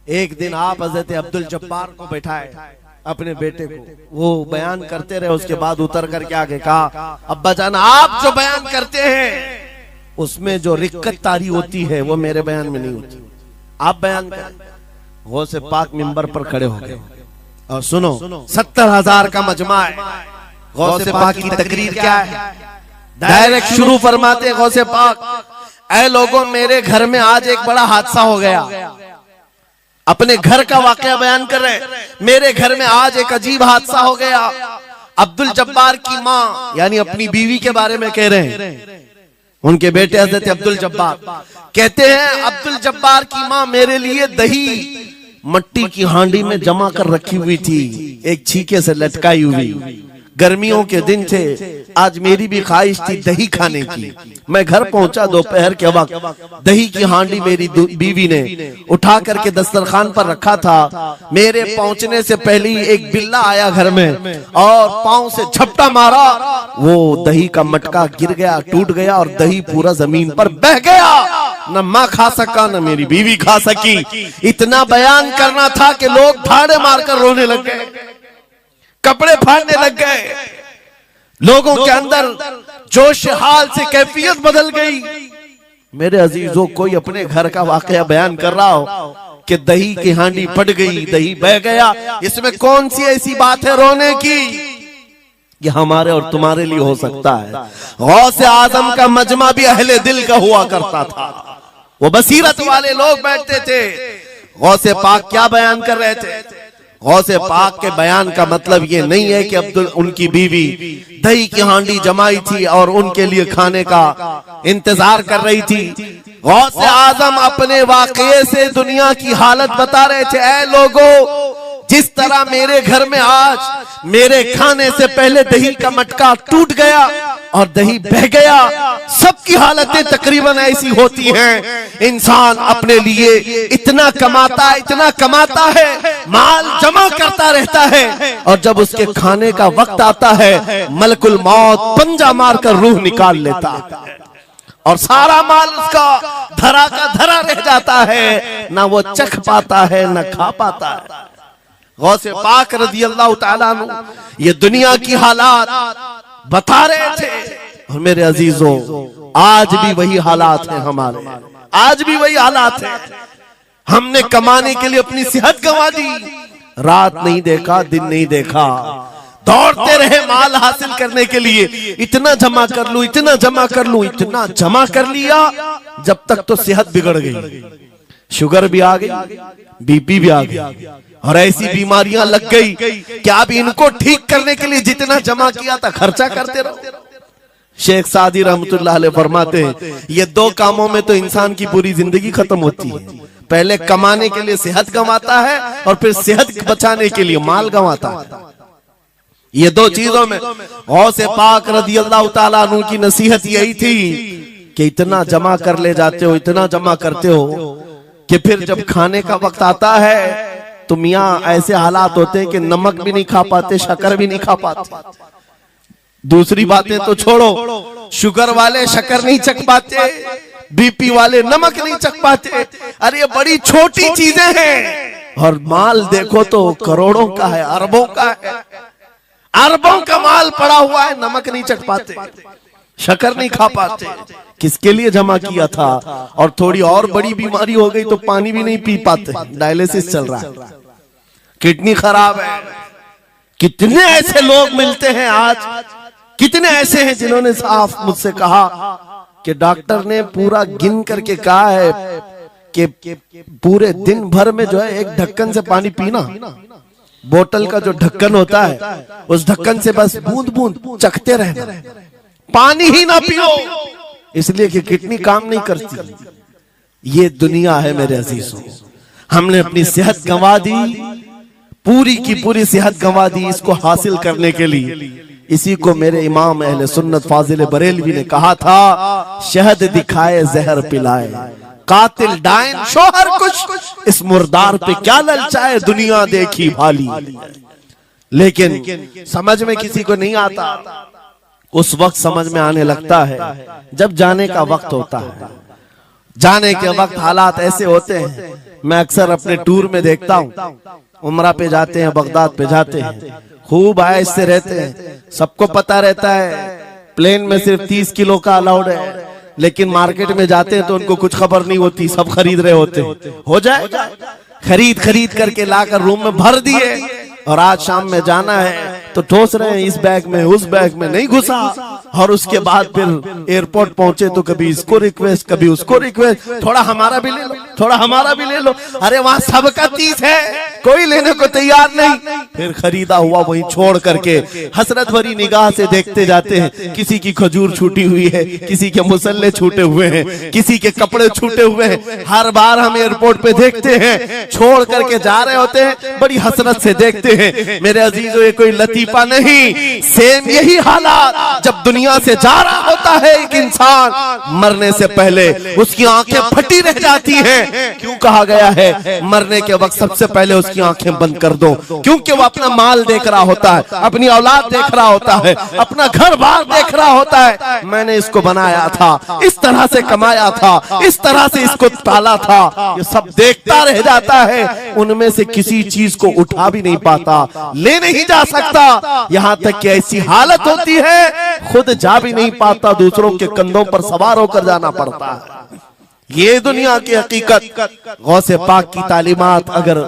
एक दिन आप हजरत अब्दुल जब्बार को बैठाए अपने बेटे को, वो बयान करते रहे। उसके बाद उतर कर क्या कहा, अब्बा जान आप जो बयान करते हैं उसमें जो रिक्कत तारी होती है वो मेरे बयान में नहीं होती, आप बयान करें। गौसे पाक मिंबर पर खड़े हो गए और सुनो 70,000 का मजमा है। गौसे पाक की तकरीर क्या है, डायरेक्ट शुरू फरमाते गौसे पाक, ऐ लोगों मेरे घर में आज एक बड़ा हादसा हो गया। अपने घर का वाकया बयान कर रहे, मेरे घर में आज एक अजीब हादसा हो गया। अब्दुल जब्बार की माँ यानी अपनी बीवी के बारे में कह रहे हैं, उनके बेटे हजरत अब्दुल जब्बार कहते हैं, अब्दुल जब्बार की माँ मेरे लिए दही मट्टी की हांडी में जमा कर रखी हुई थी, एक छीके से लटकाई हुई। गर्मियों के दिन थे, आज मेरी भी ख्वाहिश थी दही खाने की। मैं घर पहुंचा दोपहर के वक्त, दही की हांडी मेरी बीवी ने उठा करके दस्तरखान पर रखा था। मेरे पहुंचने से पहले ही एक बिल्ला आया घर में और पांव से झपटा मारा, वो दही का मटका गिर गया, टूट गया और दही पूरा जमीन पर बह गया। न माँ खा सका न मेरी बीवी खा सकी। इतना बयान करना था कि लोग ठाड़े मारकर रोने लग गए, कपड़े फाड़ने लग गए। लोगों के अंदर जोश हाल से कैफियत बदल गई। मेरे अजीजों, कोई अपने घर का वाकया बयान कर रहा हो कि दही की हांडी फट गई, दही बह गया, इसमें कौन सी ऐसी बात है रोने की? ये हमारे और तुम्हारे लिए हो सकता है। गौसे आजम का मजमा भी अहले दिल का हुआ करता था, वो बसीरत वाले लोग बैठते थे। गौसे पाक क्या बयान कर रहे थे? गौसे पाक के बयान का मतलब ये नहीं है कि अब्दुल उनकी बीवी दही की हांडी जमाई थी और उनके लिए खाने का इंतजार कर रही थी। गौसे आजम अपने वाकये से दुनिया की हालत बता रहे थे, ऐ लोगों, जिस तरह मेरे घर में आज मेरे खाने से पहले दही का मटका टूट गया और दही बह गया, सबकी हालतें तकरीबन ऐसी होती हैं। इंसान अपने लिए इतना कमाता है, माल जमा करता रहता है, और जब उसके खाने का वक्त आता है मलकुल मौत पंजा मारकर रूह निकाल लेता है और सारा माल उसका धरा का धरा रह जाता है, ना वो चख पाता है ना खा पाता है। गौसे पाक रज़ी अल्लाह ताला अन्हु ये दुनिया की हालात बता रहे थे। और मेरे अजीजों, आज भी वही हालात हैं हमारे, आज भी वही हालात हैं। हमने कमाने के लिए अपनी सेहत गंवा दी, रात नहीं देखा, दिन नहीं देखा, दौड़ते रहे माल हासिल करने के लिए। इतना जमा कर लूं, इतना जमा कर लूं, इतना जमा कर लिया, जब तक तो सेहत बिगड़ गई, शुगर भी आ गई, बीपी भी आ गई और ऐसी बीमारियां लग गई कि अब इनको ठीक करने के लिए जितना जमा किया था खर्चा करते रहो। शेख सादी रहमतुल्लाह अलैह फरमाते हैं, ये दो कामों में तो इंसान की पूरी जिंदगी खत्म होती है। पहले कमाने के लिए सेहत गंवाता है और फिर सेहत बचाने के लिए माल गंवाता है। ये दो चीजों में गौसे पाक रज़ी अल्लाह ताला अन्हु की नसीहत यही थी कि इतना जमा कर ले जाते हो, इतना जमा करते हो कि फिर जब खाने का वक्त आता है तो मियाँ ऐसे हालात होते हैं कि नमक भी नहीं खा पाते, शक्कर भी नहीं खा पाते। दूसरी बातें तो छोड़ो, शुगर वाले शक्कर नहीं चख पाते, बीपी वाले नमक नहीं चख पाते। अरे ये बड़ी छोटी चीजें हैं और माल देखो तो करोड़ों का है, अरबों का है, अरबों का माल पड़ा हुआ है, नमक नहीं चख पाते, शक्कर नहीं खा पाते। किसके लिए जमा किया था? और थोड़ी और बड़ी बीमारी हो गई तो पानी भी नहीं पी पाते, डायलिसिस चल रहा है, किडनी खराब है। कितने ऐसे लोग मिलते हैं आज, कितने ऐसे हैं जिन्होंने साफ मुझसे कहा कि डॉक्टर ने पूरा गिन करके कहा है कि पूरे दिन भर में जो है एक ढक्कन से पानी पीना, बोतल का जो ढक्कन होता है उस ढक्कन से बस बूंद बूंद चखते रहना, पानी ही ना पियो, इसलिए कि किडनी काम नहीं करती। ये दुनिया है मेरे अजीजों। हमने अपनी सेहत गंवा दी, पूरी की पूरी सेहत गंवा दी इसको हासिल करने के लिए। इसी को मेरे इमाम अहले सुन्नत फाजिल बरेलवी ने कहा था, शहद दिखाए जहर पिलाए, कातिल डायन शोहर कुछ, इस मुर्दार पे क्या ललचाए, दुनिया देखी भाली। लेकिन समझ में किसी को नहीं आता, उस वक्त समझ में आने लगता है जब जाने का वक्त होता है। जाने के वक्त हालात ऐसे होते हैं मैं अक्सर अपने टूर में देखता हूँ, उमरा पे जाते हैं, बगदाद पे जाते हैं, खूब आयश से रहते हैं, सबको पता रहता है प्लेन में सिर्फ 30 किलो का अलाउड है, लेकिन मार्केट में जाते हैं तो उनको कुछ खबर नहीं होती, सब खरीद रहे होते हैं। हो जाएगा, खरीद करके लाकर रूम में भर दिए, और आज शाम में जाना है तो ठोस रहे हैं इस बैग में उस बैग में नहीं घुसा, और उसके बाद फिर एयरपोर्ट पहुंचे तो कभी इसको रिक्वेस्ट कभी उसको रिक्वेस्ट, थोड़ा हमारा भी ले लो, थोड़ा हमारा भी ले लो। अरे वहां सबका 30 है, कोई लेने को तैयार नहीं। फिर खरीदा हुआ वहीं छोड़ करके हसरत भरी निगाह से देखते जाते हैं, किसी की खजूर छूटी हुई है, किसी के मुसल्ले छूटे हुए हैं, किसी के कपड़े छूटे हुए हैं। हर बार हम एयरपोर्ट पे देखते हैं, छोड़ करके जा रहे होते हैं, बड़ी हसरत से देखते हैं। मेरे अजीजों, ये कोई लतीफा नहीं, सेम यही हालात जब दुनिया से जा रहा होता है एक इंसान, मरने से पहले उसकी आंखें फटी रह जाती हैं। क्यों कहा गया है मरने के वक्त सबसे पहले उसकी आंखें बंद कर दो? क्योंकि वो अपना माल देख रहा होता है, अपनी औलाद देख रहा होता है, अपना घर बार देख रहा होता है। मैंने इसको बनाया था, इस तरह से कमाया था, इस तरह से इसको पाला था, ये सब देखता रह जाता है। उनमें से किसी चीज को उठा भी नहीं पाता, ले नहीं जा सकता, यहाँ तक कि ऐसी हालत होती है खुद जा भी नहीं पाता, दूसरों के कंधों पर सवार होकर जाना पड़ता है। ये दुनिया की हकीकत। गौसे पाक की तालीमात अगर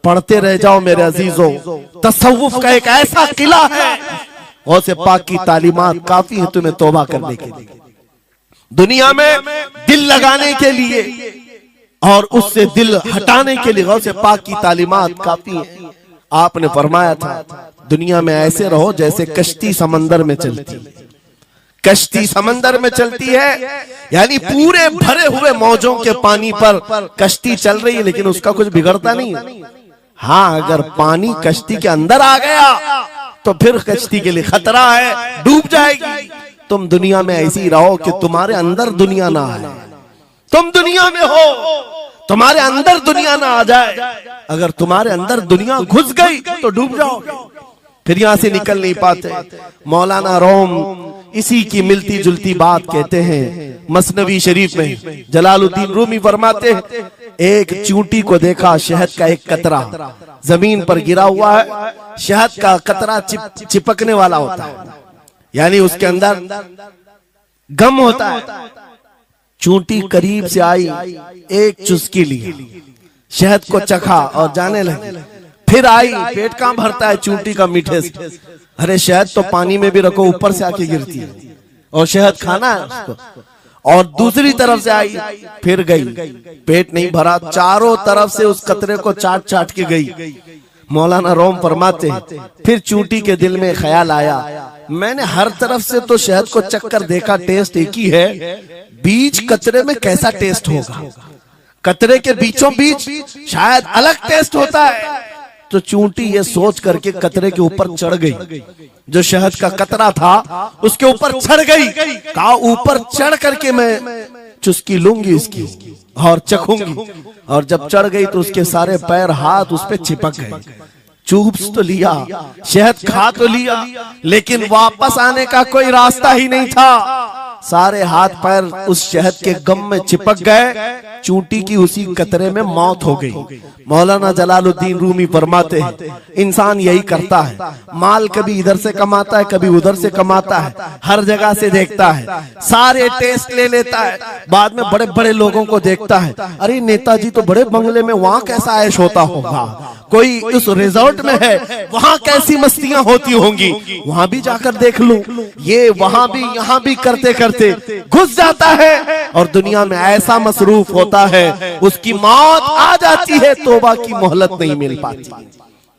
पढ़ते रह जाओ मेरे अजीजों, तसव्वुफ का एक ऐसा किला है। गौसे पाक की तालीमात काफी है तुम्हें तौबा करने के लिए, दुनिया में दिल लगाने के लिए और उससे दिल हटाने के लिए। गौसे पाक की तालीमात काफी है। आपने फरमाया था दुनिया में ऐसे रहो जैसे कश्ती समंदर में चलती, कश्ती समंदर में चलती है, यानी पूरे भरे हुए मौजों के पानी पर कश्ती चल रही है, लेकिन उसका कुछ बिगड़ता नहीं है। हाँ, अगर पानी कश्ती के अंदर आ गया तो फिर कश्ती के लिए खतरा है, डूब जाएगी। तुम दुनिया में ऐसी ही रहो कि तुम्हारे अंदर दुनिया ना आए, तुम दुनिया में हो, तुम्हारे अंदर दुनिया ना आ जाए। अगर तुम्हारे अंदर दुनिया घुस गई तो डूब जाओगे, फिर यहां से निकल नहीं पाते। मौलाना रोम इसी की मिलती जुलती बात कहते हैं मसनवी शरीफ में। जलालुद्दीन रूमी फरमाते हैं, एक चींटी को देखा, शहद का एक कतरा जमीन पर गिरा हुआ है, शहद का कतरा चिपकने वाला होता है, यानी उसके अंदर गम होता है। चींटी करीब से आई, एक चुस्की ली, शहद को चखा और जाने लगी। फिर आई, पेट कहां भरता है चींटी का मीठे से। अरे शहद तो पानी में भी रखो ऊपर से आके गिरती है, और शहद खाना है उसको। और दूसरी तरफ से आई, फिर गई, पेट नहीं भरा, चारों तरफ से उस कतरे को चाट चाट के गई। मौलाना रोम फरमाते हैं, फिर चींटी के दिल में ख्याल आया, मैंने हर तरफ से तो शहद को चक्कर देखा, टेस्ट एक ही है, बीच कतरे में कैसा टेस्ट होगा? कतरे के बीचों बीच शायद अलग टेस्ट होता है। तो चींटी ये सोच करके कतरे के ऊपर चढ़ गई, जो शहद का कतरा था उसके ऊपर चढ़ गई। कहा ऊपर चढ़ करके मैं चुस्की लूंगी इसकी और चखूंगी। और जब चढ़ गई तो उसके सारे पैर हाथ उस पे चिपक गए। चूप्स तो लिया, शहद खा तो लिया, लेकिन वापस आने का कोई रास्ता ही नहीं था। सारे हाथ पैर उस शहद के गम में चिपक गए। चींटी की उसी कतरे में मौत हो गई। मौलाना जलालुद्दीन रूमी फरमाते हैं, इंसान यही करता है, माल कभी इधर से कमाता है, कभी उधर से कमाता है, हर जगह से देखता है, सारे टेस्ट ले लेता है, बाद में बड़े बड़े लोगों को देखता है, अरे नेताजी तो बड़े बंगले में, वहां कैसा ऐश होता होगा, कोई उस रिजॉर्ट में है, वहां कैसी मस्तियां होती होंगी, वहां भी जाकर देख लूं। ये वहां भी यहाँ भी करते करते घुस जाता है और दुनिया में ऐसा मसरूफ होता है, उसकी मौत आ जाती है, तौबा की मोहलत नहीं मिल पाती,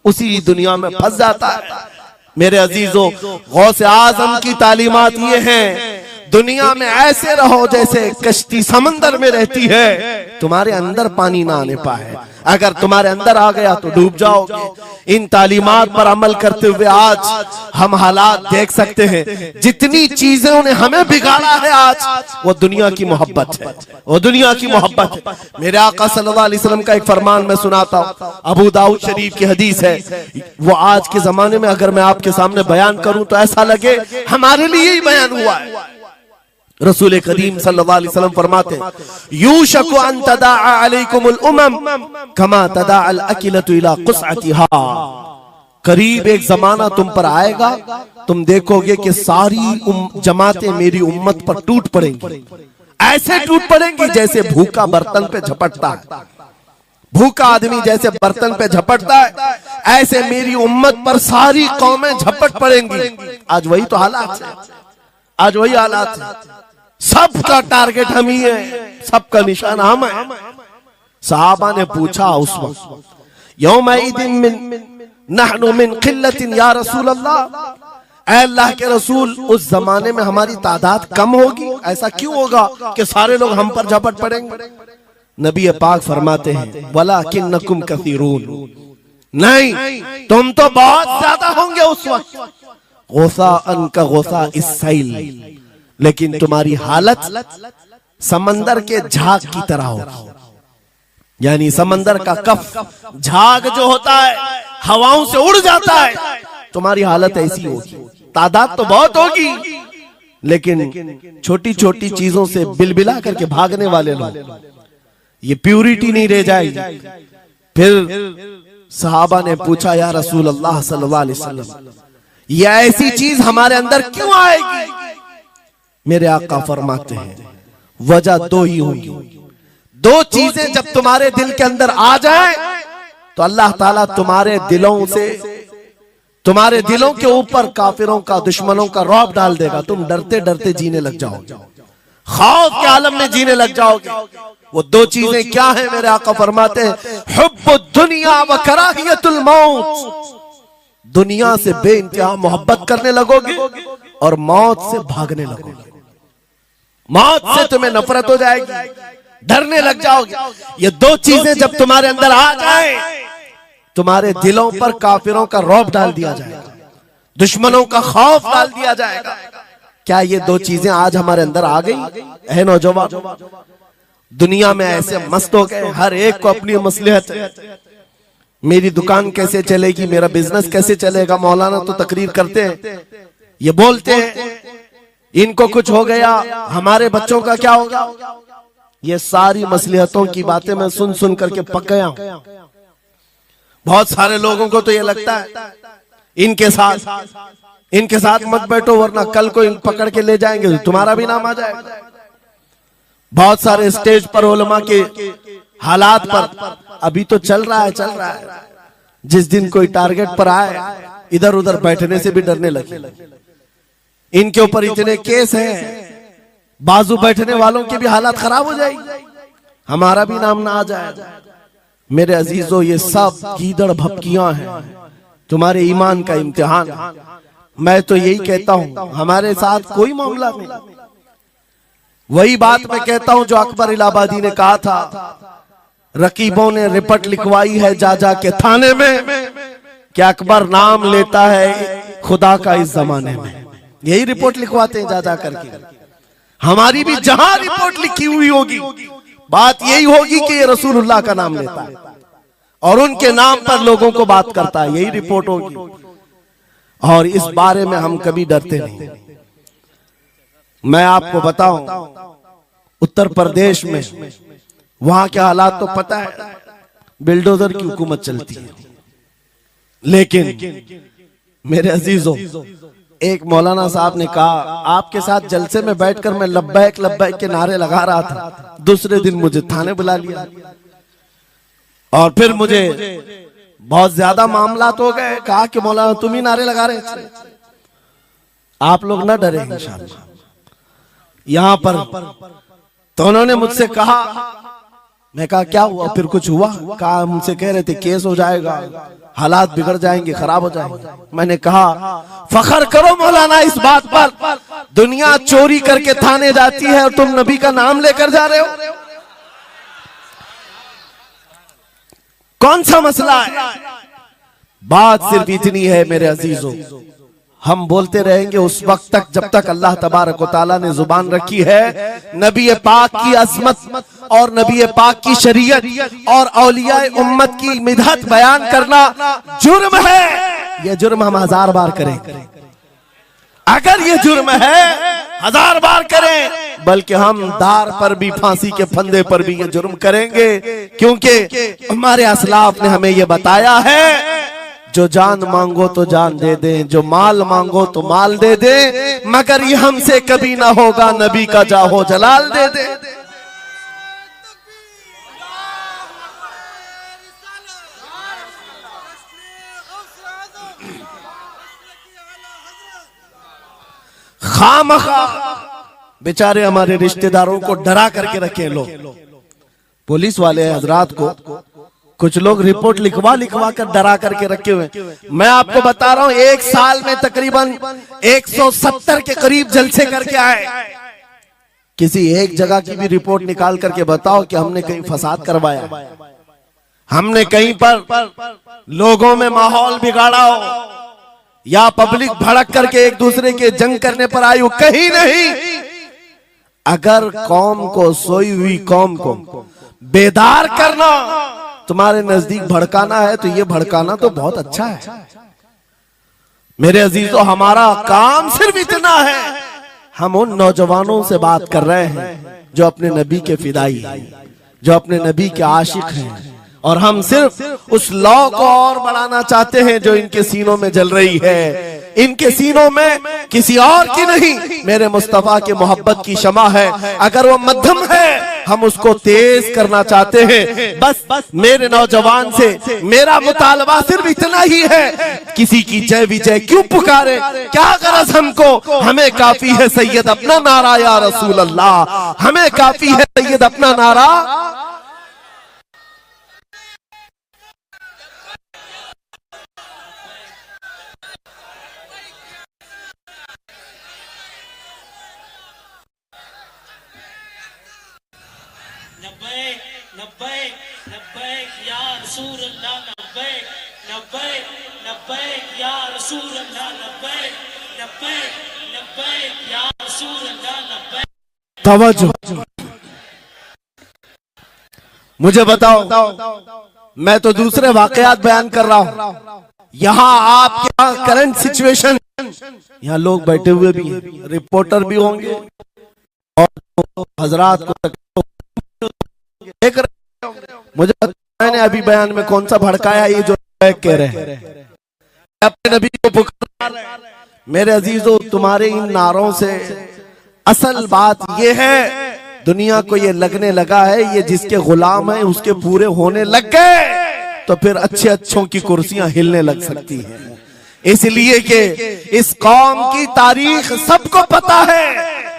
उसी दुनिया में फंस जाता है। मेरे अजीजों, गौसे आजम की तालीमात ये हैं, दुनिया में ऐसे रहो जैसे कश्ती समंदर में रहती है, तुम्हारे अंदर पानी ना आने पाए, अगर तुम्हारे अंदर आ गया तो डूब जाओगे। इन तालीमात पर अमल करते हुए आज हम हालात देख सकते हैं, जितनी चीजों ने हमें बिगाड़ा है आज, वो दुनिया की मोहब्बत है, वो दुनिया की मोहब्बत है। मेरे आका सल्लल्लाहु अलैहि वसल्लम का एक फरमान मैं सुनाता हूँ, अबू दाऊद शरीफ की हदीस है, वो आज के जमाने में अगर मैं आपके सामने बयान करूं तो ऐसा लगे हमारे लिए ही बयान हुआ है। रसूल करीम सल्लल्लाहु अलैहि वसल्लम फरमाते हैं, यूशकु अन तदाअ अलैकुमुल उमम कमा तदाअल अकिलतु इला कुसअतिहा। करीब एक जमाना तुम पर आएगा, तुम देखोगे कि सारी जमातें मेरी उम्मत पर टूट पड़ेंगी, ऐसे टूट पड़ेंगी जैसे भूखा बर्तन पे झपटता है। भूखा आदमी जैसे बर्तन पे झपटता है, ऐसे मेरी उम्मत पर सारी कौमें झपट पड़ेंगी। आज वही तो हालात है, आज वही हालात है। सबका टारगेट हम ही है, सबका निशान हम है। सहाबा ने पूछा उस वक्त, यौमइदिन मिन नहनु मिन क़िल्लतिन या रसूल अल्लाह, ऐ अल्लाह के रसूल उस जमाने में हमारी तादाद कम होगी, ऐसा क्यों होगा कि सारे लोग हम पर झपट पड़ेंगे? नबी पाक फरमाते हैं, वलाकिन्नकुम कसीरून, नहीं तुम तो बहुत ज्यादा होंगे उस वक्त, गोसाअन का गोसा इस्सैल, लेकिन तुम्हारी हालत समंदर के झाग की तरह होगी। यानी समंदर का कफ झाग जो होता है हवाओं से उड़ जाता है, तुम्हारी हालत ऐसी होगी। तादाद तो बहुत होगी, लेकिन छोटी छोटी चीजों से बिलबिला करके भागने वाले लोग, ये प्यूरिटी नहीं रह जाएगी। फिर सहाबा ने पूछा, या रसूल अल्लाह सल्लल्लाहु अलैहि वसल्लम, ये ऐसी चीज हमारे अंदर क्यों आएगी? मेरे आका फरमाते हैं, वजह दो ही होगी। दो चीजें जब तुम्हारे दिल के अंदर आ जाए तो अल्लाह ताला तुम्हारे दिलों से, तुम्हारे दिलों के ऊपर काफिरों का, दुश्मनों का रौब डाल देगा। तुम डरते डरते जीने लग जाओगे, खौफ के आलम में जीने लग जाओगे। वो दो चीजें क्या है? मेरे आका फरमाते हैं, हुब्बुद दुनिया व कराहियतुल मौत, दुनिया से बेइंतहा मोहब्बत करने लगोगे और मौत से भागने लगोगे। मौत से तुम्हें नफरत हो जाएगी, डरने लग जाओगे। ये दो चीजें जब तुम्हारे अंदर आ जाए, तुम्हारे दिलों पर काफिरों का रौब डाल दिया जाएगा, दुश्मनों का खौफ डाल दिया जाएगा। क्या ये दो चीजें आज हमारे अंदर आ गई है? नौजवान दुनिया में ऐसे मस्त हो गए, हर एक को अपनी मसलहत है। मेरी दुकान कैसे चलेगी, मेरा बिजनेस कैसे चलेगा। मौलाना तो तकरीर करते हैं, ये बोलते हैं इनको कुछ हो गया, हमारे बच्चों का क्या होगा। ये सारी मसलहतों की बातें मैं सुन सुन करके पक गया हूं। बहुत सारे लोगों को तो ये लगता है इनके साथ मत बैठो, वरना कल को पकड़ के ले जाएंगे, तुम्हारा भी नाम आ जाएगा। बहुत सारे स्टेज पर उलमा के हालात पर अभी तो चल रहा है। जिस दिन कोई टारगेट पर आए, इधर उधर बैठने से भी डरने लगे। इनके ऊपर इतने केस हैं, बाजू बैठने वालों की भी हालत खराब हो जाएगी, हमारा भी नाम ना आ जाए। मेरे अजीजों, ये सब गीदड़ भपकियां हैं, तुम्हारे ईमान का इम्तिहान। मैं तो यही कहता हूं, हमारे साथ कोई मामला नहीं। वही बात मैं कहता हूं जो अकबर इलाहाबादी ने कहा था, रकीबों ने रिपोर्ट लिखवाई है जा जा के थाने में कि अकबर नाम लेता है खुदा का इस जमाने में। यही रिपोर्ट लिखवाते हैं जा जा करके। हमारी भी जहां रिपोर्ट लिखी हुई होगी, बात यही होगी कि ये रसूलुल्लाह का नाम लेता है और उनके नाम पर लोगों को बात करता है, यही रिपोर्ट होगी। और इस बारे में हम कभी डरते नहीं। मैं आपको बताऊं, उत्तर प्रदेश में वहां के हालात तो पता है, बिल्डोजर की हुकूमत चलती है। लेकिन मेरे अजीजों, एक मौलाना साहब ने कहा, आपके साथ जलसे में बैठकर मैं लब्बैक लब्बैक के नारे लगा रहा था, दूसरे दिन मुझे थाने बुला लिया और फिर मुझे बहुत ज्यादा मामला हो गए। कहा कि मौलाना तुम ही नारे लगा रहे थे। आप लोग ना डरे इंशाअल्लाह। यहां पर तो उन्होंने मुझसे कहा, मैं कहा क्या हुआ, फिर कुछ हुआ? कहा मुझसे कह रहे थे केस हो जाएगा, हालात बिगड़ जाएंगे, खराब हो जाएंगे। मैंने कहा फखर करो मौलाना इस बात पर, दुनिया चोरी करके थाने जाती है और तुम नबी का नाम लेकर जा रहे हो। कौन सा मसला है? बात सिर्फ इतनी है मेरे अजीजों, हम बोलते रहेंगे उस वक्त तक जब तक अल्लाह तबारक व तआला ने जुबान रखी है। नबी पाक की अजमत और नबी पाक की शरीयत और औलिया उम्मत की मिदहत बयान करना जुर्म है। यह जुर्म हम 1000 बार करें, अगर ये जुर्म है 1000 बार करें, बल्कि हम दार पर भी, फांसी के फंदे पर भी ये जुर्म करेंगे, क्योंकि हमारे असलाफ ने हमें ये बताया है जो जान मांगो तो जान दे दें, जो माल मांगो तो माल दे दें, मगर ये हमसे कभी ना होगा नबी का जाहो जलाल दे दें। खामखा बेचारे हमारे रिश्तेदारों को डरा करके रखे लोग, पुलिस वाले हजरात को कुछ लोग रिपोर्ट लिखवा लिखवा कर डरा करके रखे हुए। मैं आपको बता रहा हूं, एक साल में तकरीबन 170 के करीब जलसे करके आए। किसी एक जगह की भी रिपोर्ट निकाल करके बताओ कि हमने कहीं फसाद करवाया, हमने कहीं पर लोगों में माहौल बिगाड़ा हो, या पब्लिक भड़क करके एक दूसरे के जंग करने पर आई हो, कहीं नहीं। अगर कौम को, सोई हुई कौम को बेदार करना तुम्हारे नजदीक भड़काना है, तो ये भड़काना तो बहुत अच्छा है मेरे अजीजों। हमारा काम सिर्फ इतना है, हम उन नौजवानों से बात कर रहे हैं जो अपने नबी के फिदाई हैं, जो अपने नबी के आशिक हैं, और हम सिर्फ उस लौ को और बढ़ाना चाहते हैं जो इनके सीनों में जल रही है। इनके सीनों में किसी और की नहीं, मेरे मुस्तफा के मोहब्बत की शमा है। अगर वो मध्यम है, हम उसको तेज करना चाहते हैं। बस मेरे नौजवान से मेरा मुतालबा सिर्फ इतना ही है, किसी की जय विजय क्यों पुकारे, क्या गरज हमको, हमें काफी है सैयद अपना नारा या रसूल अल्लाह, हमें काफी है सैयद अपना नारा। तवज्जो, मुझे बताओ, मैं तो दूसरे वाकयात बयान कर रहा हूं, यहाँ आपके यहाँ करंट सिचुएशन, यहाँ लोग बैठे हुए भी हैं, रिपोर्टर भी होंगे और हजरात को देख रहे होंगे। मुझे मैंने अभी बयान में कौन सा भड़काया, ये जो कह रहे हैं अपने नबी को पुकार रहे हैं। मेरे अजीजों, तुम्हारे इन नारों से असल बात ये है, दुनिया को ये लगने लगा है ये जिसके गुलाम है उसके पूरे होने लग गए, तो फिर अच्छे अच्छों की कुर्सियां हिलने लग सकती हैं। इसलिए कि इस कौम की तारीख सबको पता है,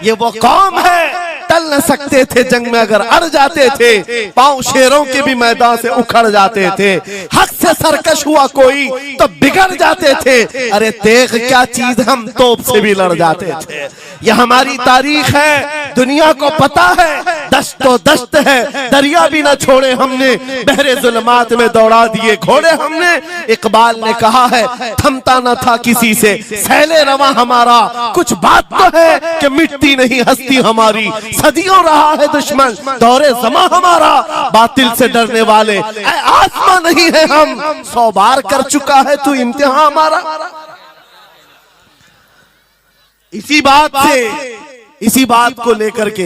ये वो कौम है, टल न सकते थे जंग में, अगर अड़ जाते थे पांव शेरों के भी मैदान से उखड़ जाते थे, हक से सरकश हुआ कोई तो बिगड़ जाते थे, अरे तेग क्या चीज, हम तोप से भी लड़ जाते थे। यह हमारी तारीख है, दुनिया को पता है, दस्तो दस्त है, दरिया भी न छोड़े हमने, बहरे जुल्मात में दौड़ा दिए घोड़े हमने। इकबाल ने कहा है, थमता न था किसी से सैले रवा हमारा, कुछ बात तो है कि मिटती नहीं हस्ती हमारी, सदियों रहा है दुश्मन दौरे जमा हमारा, बातिल से डरने वाले आसमां नहीं है हम, 100 बार कर चुका है तू इम्तिहान हमारा। इसी बात को लेकर के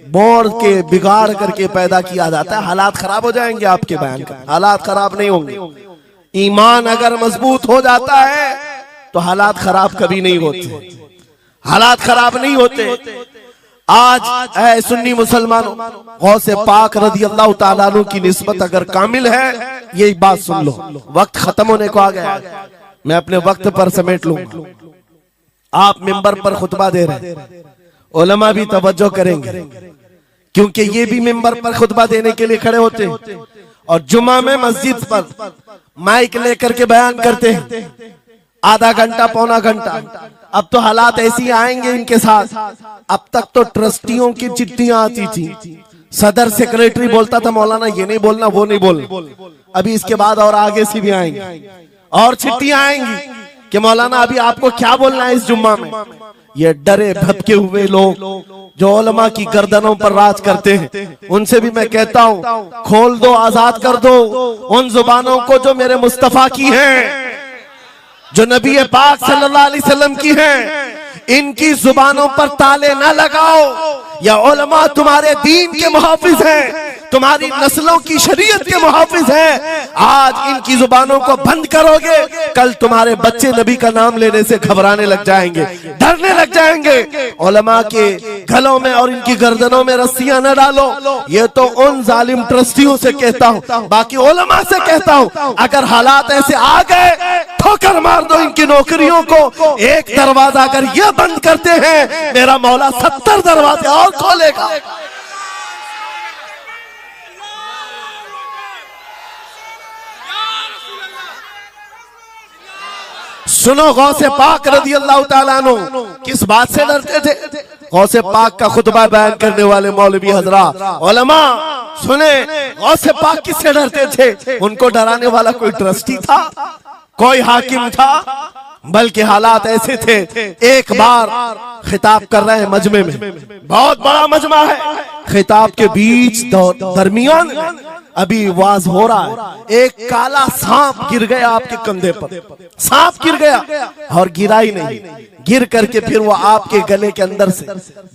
बोर के बिगाड़ करके पैदा किया जाता है। हालात खराब हो जाएंगे आपके बयान का, हालात खराब नहीं होंगे। ईमान अगर मजबूत हो जाता है तो हालात खराब कभी नहीं होते, हालात खराब नहीं होते। आज ऐ सुन्नी मुसलमानों, गौसे पाक रज़ी अल्लाह तआला अन्हु की निस्बत अगर कामिल है, ये बात सुन लो, वक्त खत्म होने को आ गया, मैं अपने वक्त पर समेट लूंगा। आप मिंबर पर खुतबा दे रहे हैं, उलमा भी तवज्जो करेंगे, क्योंकि ये भी मिंबर पर खुतबा देने के लिए खड़े होते हैं और जुमा में मस्जिद पर माइक लेकर के बयान करते हैं, आधा घंटा पौना घंटा। अब तो हालात ऐसी आएंगे इनके साथ, अब तक तो ट्रस्टियों की चिट्ठियां आती थी, सदर सेक्रेटरी बोलता था मौलाना ये नहीं बोलना वो नहीं बोलना, अभी इसके बाद और आगे से भी आएंगी और चिट्ठियां आएंगी कि मौलाना अभी आपको क्या बोलना है इस जुम्मा में। ये डरे भटके हुए लोग जो उलमा की गर्दनों पर राज करते हैं, उनसे भी मैं कहता हूं, खोल दो, आजाद कर दो उन जुबानों को जो मेरे मुस्तफा की हैं, जो नबी पाक सल्लल्लाहु अलैहि वसल्लम की हैं। इनकी जुबानों पर ताले न लगाओ। या उलमा तुम्हारे दीन के मुहाफिज हैं, तुम्हारी नस्लों की शरीयत के मुहाफिज हैं। आज इनकी जुबानों को बंद करोगे, कल तुम्हारे बच्चे नबी का नाम लेने से घबराने लग जाएंगे, डरने लग जाएंगे। उलमा के गलों में और इनकी गर्दनों में रस्सियां न डालो। ये तो उन जालिम ट्रस्टियों से कहता हूं, बाकी उलमा से कहता हूं, अगर हालात ऐसे आ गए ठोकर मार दो इनकी नौकरियों को। एक दरवाजा अगर ये बंद करते हैं, मेरा मौला 70 दरवाजे और खोलेगा। सुनो, गौसे पाक रज़ी अल्लाह ताला अन्हु किस बात से डरते थे? गौसे पाक का खुतबा बयान करने वाले मौलवी हजरात, उलमा सुने, गौसे पाक किससे डरते थे? उनको डराने वाला कोई ट्रस्टी था, कोई हाकिम था? बल्कि हालात ऐसे थे, एक बार खिताब कर रहे हैं मजमे में, बहुत बड़ा मजमा है, खिताब के बीच दरमियान अभी वाज हो रहा है, एक काला सांप गिर गया आपके कंधे पर। सांप गिर गया और गिरा ही नहीं, गिर करके फिर वो आपके गले के अंदर से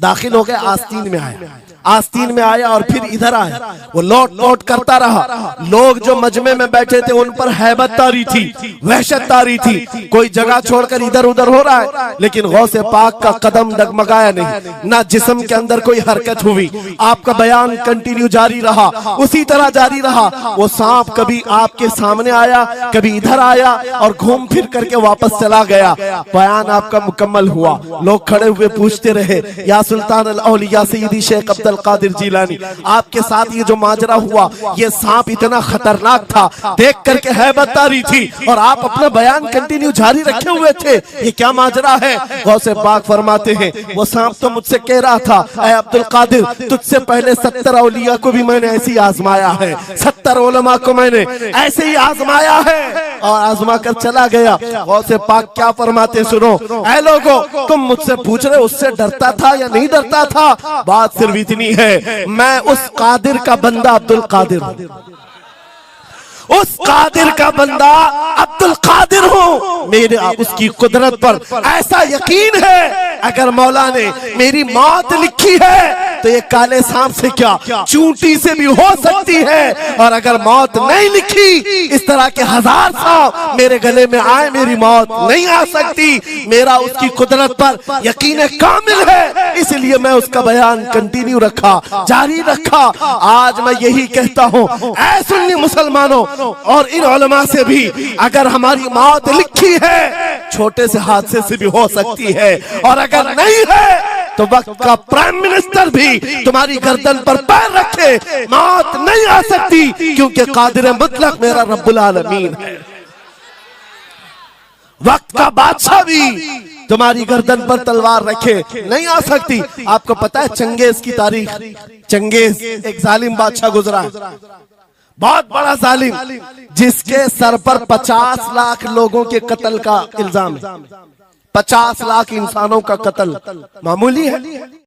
दाखिल हो गया, आस्तीन में आया, आस्तीन में आया और फिर इधर आया। वो लौट लौट करता रहा। लोग जो मजमे में बैठे थे उन पर हैबत तारी थी, वहशत तारी थी। कोई जगह छोड़कर इधर उधर हो रहा है, लेकिन गौसे पाक का कदम डगमगाया नहीं, ना जिस्म के अंदर कोई हरकत हुई। आपका बयान कंटिन्यू जारी रहा, उसी तरह जारी रहा। वो सांप कभी आपके सामने आया, कभी इधर आया और घूम फिर करके वापस चला गया। बयान आपका मुकम्मल हुआ। लोग खड़े हुए पूछते रहे, या सुल्तान अल औलिया सय्यदी शेख अब्दुल कादिर जिलानी, आपके साथ ये जो माजरा हुआ, ये सांप इतना खतरनाक था, देख करके हैबत तारी थी और आप अपना बयान कंटिन्यू जारी रखे हुए थे, ये क्या माजरा है? गौसे पाक फरमाते हैं, वो सांप तो मुझसे कह रहा था, ऐ अब्दुल कादिर, तुझसे पहले 70 औलिया को भी मैंने ऐसे ही आजमाया है, 70 उलमा को मैंने ऐसे ही आजमाया है और आजमा कर चला गया। गौसे पाक क्या फरमाते सुनो, ऐ लोगो, तुम मुझसे पूछ रहे उससे डरता था या नहीं डरता था? बात सिर्फ इतनी है, मैं उस कादिर का बंदा अब्दुल कादिर हूं, उस कादिर का बंदा अब्दुल कादिर हूं। मेरे उसकी कुदरत पर ऐसा यकीन है, अगर मौला ने मेरी मौत लिखी है तो ये काले सांप से क्या, चूंटी से भी हो सकती है। और अगर मौत नहीं लिखी, इस तरह के 1000 सांप मेरे गले में आए, मेरी मौत नहीं आ सकती। मेरा उसकी कुदरत पर यकीन कामिल है, इसलिए मैं उसका बयान कंटिन्यू रखा, जारी रखा। आज मैं यही कहता हूं, ऐ सुन्नी मुसलमानों और इन उलमा से भी, अगर हमारी मौत लिखी है, छोटे से हादसे से भी हो सकती है, और अगर नहीं है तो वक्त का प्राइम मिनिस्टर भी तुम्हारी गर्दन पर पैर रखे, मौत नहीं आ सकती, क्योंकि कादिर मुतलक मेरा रब्बुल आलमीन है। वक्त का बादशाह भी तुम्हारी गर्दन पर तलवार रखे, नहीं आ सकती। आपको पता है चंगेज की तारीख? चंगेज एक जालिम बादशाह गुजरा, बहुत बड़ा जालिम, जिसके सर पर 50 लाख लोगों के कत्ल का इल्जाम है। 50 लाख इंसानों का कत्ल मामूली है?